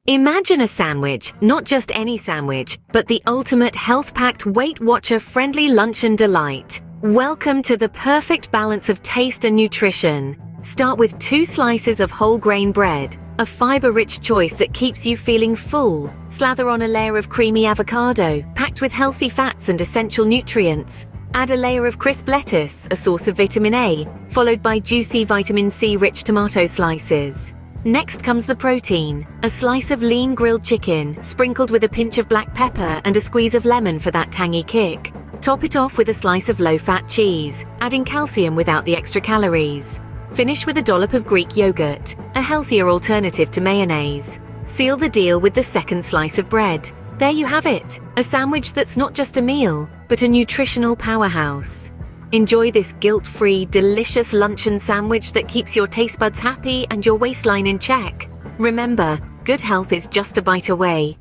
Imagine a sandwich, not just any sandwich, but the ultimate health-packed Weight Watcher-friendly luncheon delight. Welcome to the perfect balance of taste and nutrition. Start with 2 slices of whole grain bread, a fiber-rich choice that keeps you feeling full. Slather on a layer of creamy avocado, packed with healthy fats and essential nutrients. Add a layer of crisp lettuce, a source of vitamin A, followed by juicy vitamin C-rich tomato slices. Next comes the protein, a slice of lean grilled chicken, sprinkled with a pinch of black pepper and a squeeze of lemon for that tangy kick. Top it off with a slice of low-fat cheese, adding calcium without the extra calories. Finish with a dollop of Greek yogurt, a healthier alternative to mayonnaise. Seal the deal with the second slice of bread. There you have it, a sandwich that's not just a meal, but a nutritional powerhouse. Enjoy this guilt-free, delicious luncheon sandwich that keeps your taste buds happy and your waistline in check. Remember, good health is just a bite away.